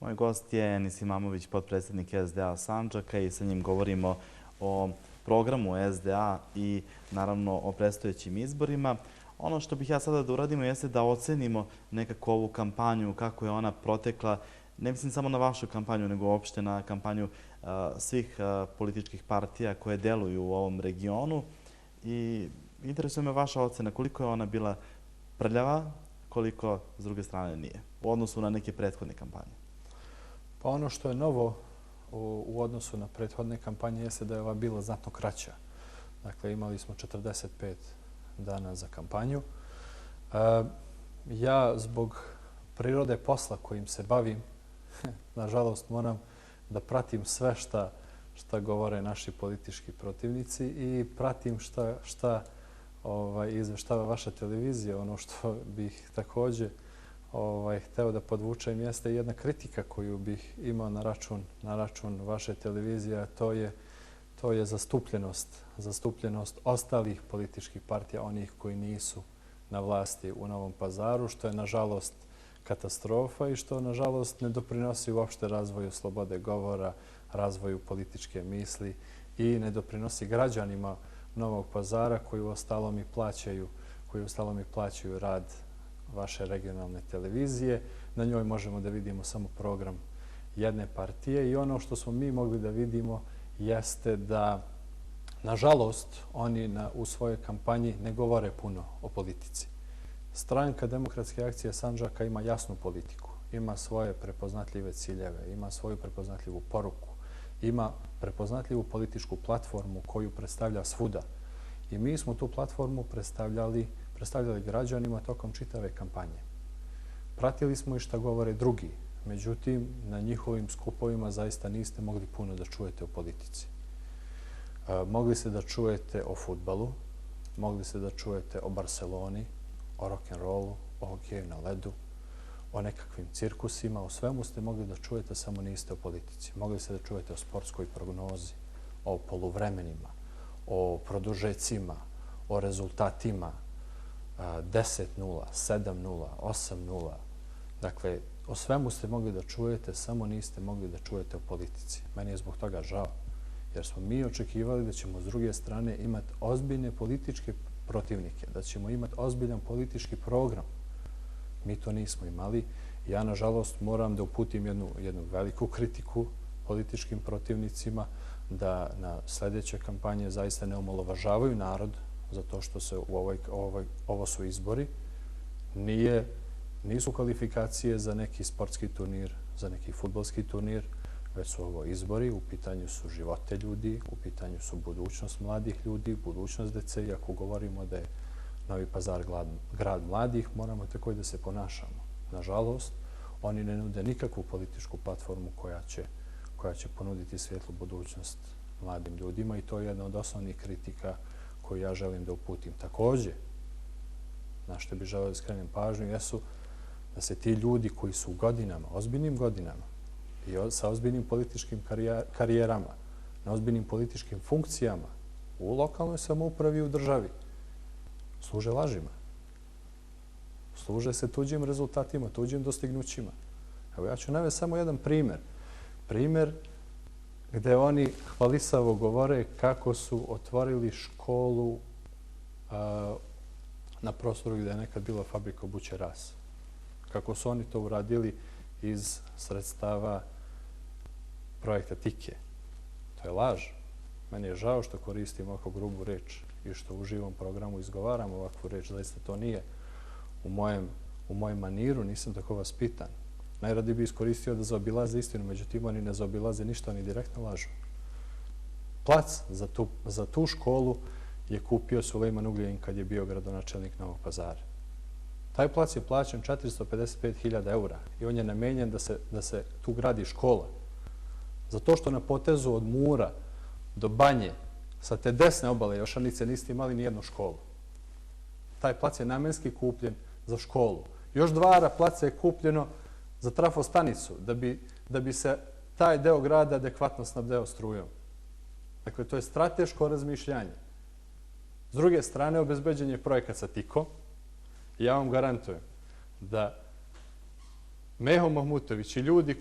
Moj gost je Enis Imamović, potpredsjednik SDA Sandžaka i sa njim govorimo o programu SDA i naravno o predstojećim izborima. Ono što bih ja sada da uradimo jeste da ocenimo nekako ovu kampanju, kako je ona protekla. Ne mislim samo na vašu kampanju, nego uopšte na kampanju svih političkih partija koje deluju u ovom regionu. I interesuje me vaša ocena, koliko je ona bila prljava, koliko s druge strane nije, u odnosu na neke prethodne kampanje. Pa ono što je novo u odnosu na prethodne kampanje jeste da je ova bila znatno kraća. Dakle, imali smo 45 dana za kampanju. Ja zbog prirode posla kojim se bavim, nažalost moram da pratim sve šta govore naši politički protivnici i pratim šta izveštava vaša televizija. Ono što bih također hteo da podvučem jeste jedna kritika koju bih imao na račun vaše televizije, a to je zastupljenost ostalih političkih partija, onih koji nisu na vlasti u Novom Pazaru, što je nažalost katastrofa i što nažalost ne doprinosi uopšte razvoju slobode govora, razvoju političke misli i ne doprinosi građanima Novog Pazara koji u ostalom i plaćaju rad vaše regionalne televizije. Na njoj možemo da vidimo samo program jedne partije i ono što smo mi mogli da vidimo jeste da, nažalost, oni u svojoj kampanji ne govore puno o politici. Stranka Demokratske akcije Sandžaka ima jasnu politiku, ima svoje prepoznatljive ciljeve, ima svoju prepoznatljivu poruku, ima prepoznatljivu političku platformu koju predstavlja svuda. I mi smo tu platformu predstavljali građanima tokom čitave kampanje. Pratili smo i šta govore drugi, međutim, na njihovim skupovima zaista niste mogli puno da čujete o politici. Mogli ste da čujete o fudbalu, mogli ste da čujete o Barceloni, o rock'n'rollu, o hokeju na ledu, o nekakvim cirkusima, o svemu ste mogli da čujete, samo niste o politici. Mogli ste da čujete o sportskoj prognozi, o poluvremenima, o produžecima, o rezultatima, 10-0, 7-0, 8-0. Dakle, o svemu ste mogli da čujete, samo niste mogli da čujete o politici. Meni je zbog toga žao, jer smo mi očekivali da ćemo s druge strane imati ozbiljne političke protivnike, da ćemo imati ozbiljan politički program. Mi to nismo imali. Ja, nažalost, moram da uputim jednu veliku kritiku političkim protivnicima da na sljedeće kampanje zaista ne omalovažavaju narod, zato što se ovo su izbori, nisu kvalifikacije za neki sportski turnir, za neki fudbalski turnir, već su ovo izbori, u pitanju su živote ljudi, u pitanju su budućnost mladih ljudi, budućnost dece i ako govorimo da je Novi Pazar grad mladih, moramo tako i da se ponašamo. Nažalost, oni ne nude nikakvu političku platformu koja će ponuditi svjetlu budućnost mladim ljudima i to je jedna od osnovnih kritika koju ja želim da uputim. Također, na što bih želeo da skrenem pažnju, jesu da se ti ljudi koji su u godinama, ozbiljnim godinama i sa ozbiljnim političkim karijerama, na ozbiljnim političkim funkcijama u lokalnoj samoupravi i u državi, služe lažima. Služe se tuđim rezultatima, tuđim dostignućima. Evo, ja ću navesti samo jedan primjer. Primjer gde oni hvalisavo govore kako su otvorili školu na prostoru gde je nekad bila fabrika obuće Ras. Kako su oni to uradili iz sredstava projekta Tike. To je laž. Meni je žao što koristim ovako grubu reč i što u živom programu izgovaram ovakvu reč. Zaista to nije u mojem maniru, nisam tako vaspitan. Najradi bi iskoristio da zaobilaze istinu, međutim oni ne zaobilaze ništa, oni direktno lažu. Plac za tu školu je kupio Sulejman Ugljanin kad je bio gradonačelnik Novog Pazara. Taj plac je plaćen 455.000 eura i on je namenjen da se tu gradi škola. Zato što na potezu od Mura do Banje, sa te desne obale Jošanice, niste imali nijednu školu. Taj plac je namenski kupljen za školu. Još 2 ara placa je kupljeno za trafostanicu, da bi se taj deo grada adekvatno snabdeo strujom. Dakle, to je strateško razmišljanje. S druge strane, obezbeđen je projekat sa Tiko. Ja vam garantujem da Meho Mahmutović i ljudi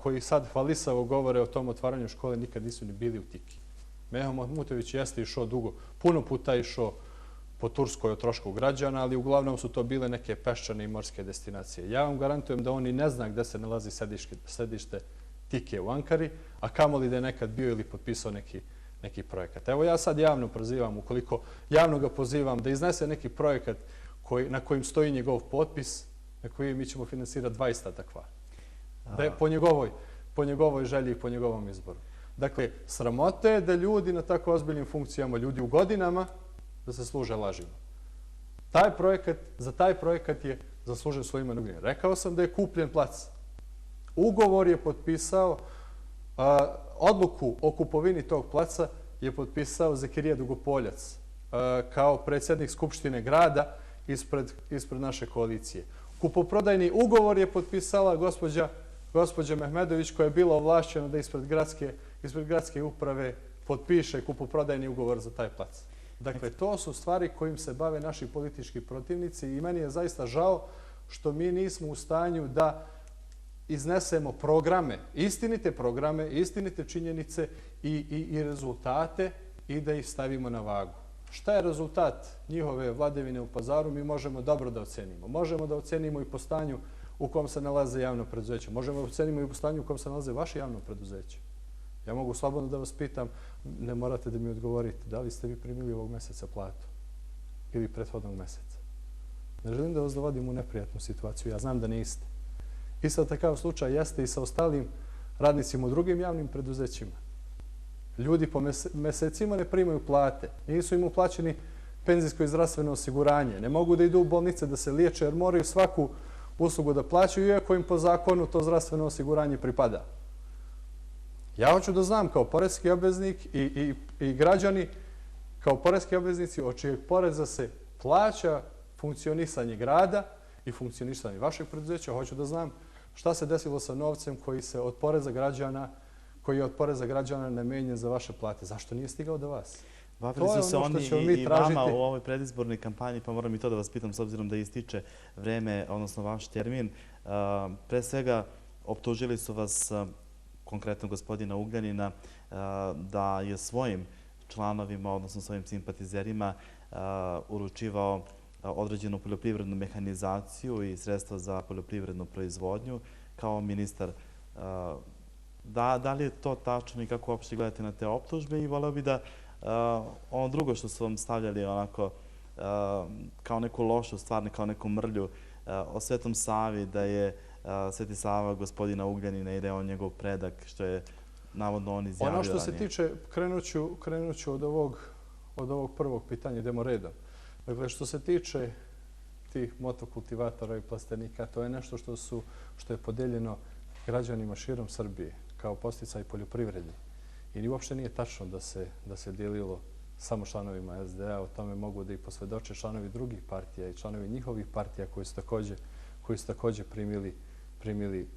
koji sad hvalisavo govore o tom otvaranju škole nikad nisu ni bili u Tiki. Meho Mahmutović jeste išao dugo, puno puta išao po Turskoj o trošku građana, ali uglavnom su to bile neke peščane i morske destinacije. Ja vam garantujem da on i ne zna gde se nalazi sedište Tike u Ankari, a kamoli da je nekad bio ili potpisao neki projekat. Evo ja sad javno prozivam, ukoliko javno ga pozivam da iznese neki projekat na kojim stoji njegov potpis, na koji mi ćemo finansirati 20 takva. Da je po njegovoj želji i po njegovom izboru. Dakle, sramote je da ljudi na tako ozbiljnim funkcijama, ljudi u godinama, da se služe lažima. Za taj projekat je zaslužen Sulejman Ugljanin. Rekao sam da je kupljen plac. Ugovor je potpisao, odluku o kupovini tog placa je potpisao Zekirija Dugopoljac kao predsjednik Skupštine grada ispred naše koalicije. Kupoprodajni ugovor je potpisala gospođa Mehmedović koja je bila ovlašćena da ispred gradske uprave potpiše kupoprodajni ugovor za taj plac. Dakle, to su stvari kojim se bave naši politički protivnici i meni je zaista žao što mi nismo u stanju da iznesemo istinite činjenice i rezultate i da ih stavimo na vagu. Šta je rezultat njihove vladavine u Pazaru, mi možemo dobro da ocenimo. Možemo da ocenimo i po stanju u kom se nalaze javno preduzeće. Možemo da ocenimo i po stanju u kom se nalaze vaše javno preduzeće. Ja mogu slobodno da vas pitam, ne morate da mi odgovorite, da li ste vi primili ovog meseca platu ili prethodnog meseca. Ne želim da vas dovodim u neprijatnu situaciju, ja znam da niste. Isto takav slučaj jeste i sa ostalim radnicima u drugim javnim preduzećima. Ljudi po mesecima ne primaju plate, nisu im uplaćeni penzijsko i zdravstveno osiguranje, ne mogu da idu u bolnice da se liječe jer moraju svaku uslugu da plaćaju, iako im po zakonu to zdravstveno osiguranje pripada. Ja hoću da znam kao poreski obveznik i građani kao poreski obveznici od čijeg poreza se plaća funkcionisanje grada i funkcionisanje vašeg preduzeća. Hoću da znam šta se desilo sa novcem koji je od poreza građana namenjen za vaše plate. Zašto nije stigao do vas? Bavili su se oni i vama u ovoj predizbornoj kampanji, pa moram i to da vas pitam s obzirom da ističe vreme, odnosno vaš termin. Pre svega, optužili su vas, konkretno gospodina Ugljanina, da je svojim članovima, odnosno svojim simpatizerima, uručivao određenu poljoprivrednu mehanizaciju i sredstva za poljoprivrednu proizvodnju kao ministar. Da li je to tačno i kako uopšte gledate na te optužbe i voleo bi da ono drugo što su vam stavljali onako kao neku lošu stvar, kao neku mrlju o Svetom Savi, da je Sveti Sava gospodina Ugljanina i da je on njegov predak, što je navodno on izjavio ranije. Ono što se tiče, krenut ću od ovog prvog pitanja, idemo redom. Dakle, što se tiče tih motokultivatora i plastenika, to je nešto što je podeljeno građanima širom Srbije kao podsticaj poljoprivredi. I uopšte nije tačno da se dijelilo samo članovima SDA, o tome mogu da i posvedoče članovi drugih partija i članovi njihovih partija koji su također primili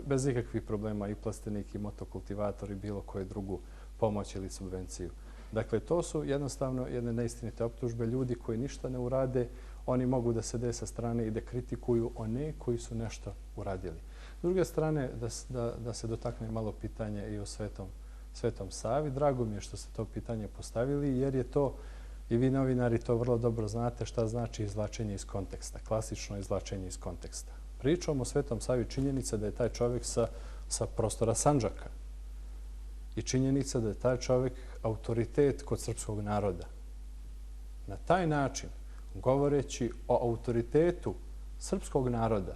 bez ikakvih problema i plastenik i motokultivator i bilo koju drugu pomoć ili subvenciju. Dakle, to su jednostavno jedne neistinite optužbe. Ljudi koji ništa ne urade, oni mogu da sede sa strane i da kritikuju one koji su nešto uradili. S druge strane, da se dotakne malo pitanje i o Svetom Savi. Drago mi je što ste to pitanje postavili, jer je to, i vi novinari to vrlo dobro znate, šta znači izvlačenje iz konteksta, klasično izvlačenje iz konteksta. Pričom o Svetom Savi činjenica da je taj čovjek sa prostora Sandžaka i činjenica da je taj čovjek autoritet kod srpskog naroda. Na taj način, govoreći o autoritetu srpskog naroda,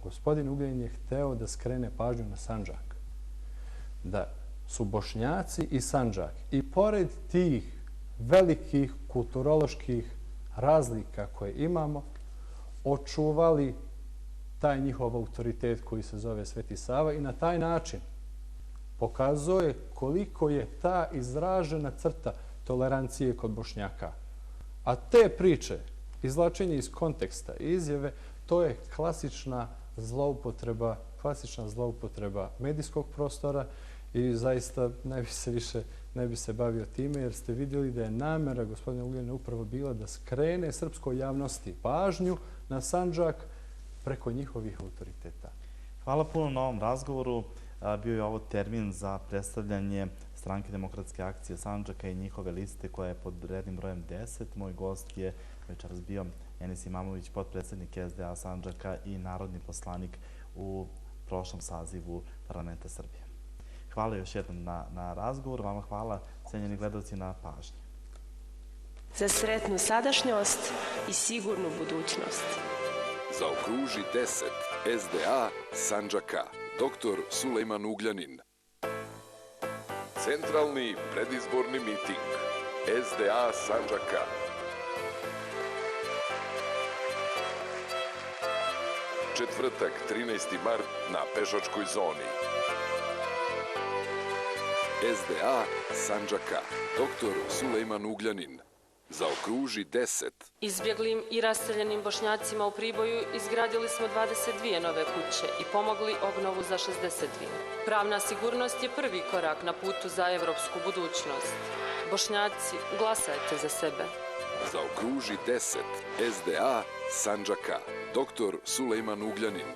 gospodin Ugljanin je hteo da skrene pažnju na Sandžak. Da su Bošnjaci i Sandžak i pored tih velikih kulturoloških razlika koje imamo, očuvali taj njihov autoritet koji se zove Sveti Sava i na taj način pokazuje koliko je ta izražena crta tolerancije kod Bošnjaka. A te priče, izvlačenje iz konteksta i izjave, to je klasična zloupotreba medijskog prostora i zaista ne bi se bavio time, jer ste vidjeli da je namjera gospodina Ugljanina upravo bila da skrene srpskoj javnosti pažnju na Sandžak preko njihovih autoriteta. Hvala puno na ovom razgovoru. Bio je ovo termin za predstavljanje Stranke demokratske akcije Sandžaka i njihove liste koja je pod rednim brojem 10. Moj gost je večeras bio Enis Imamović, potpredsjednik SDA Sandžaka i narodni poslanik u prošlom sazivu Parlamenta Srbije. Hvala još jednom na razgovor. Vama hvala, cenjeni gledalci, na pažnji. Za sretnu sadašnjost i sigurnu budućnost. Zaokruži 10. SDA Sandžaka. Dr. Sulejman Ugljanin. Centralni predizborni miting SDA Sandžaka. Četvrtak, 13. mart na pešačkoj zoni. SDA Sandžaka. Dr. Sulejman Ugljanin. Zaokruži 10. Izbjeglim i raseljenim Bošnjacima u Priboju izgradili smo 22 nove kuće i pomogli obnovu za 62. Pravna sigurnost je prvi korak na putu za evropsku budućnost. Bošnjaci, glasajte za sebe. Zaokruži 10. SDA Sandžaka. Dr. Sulejman Ugljanin.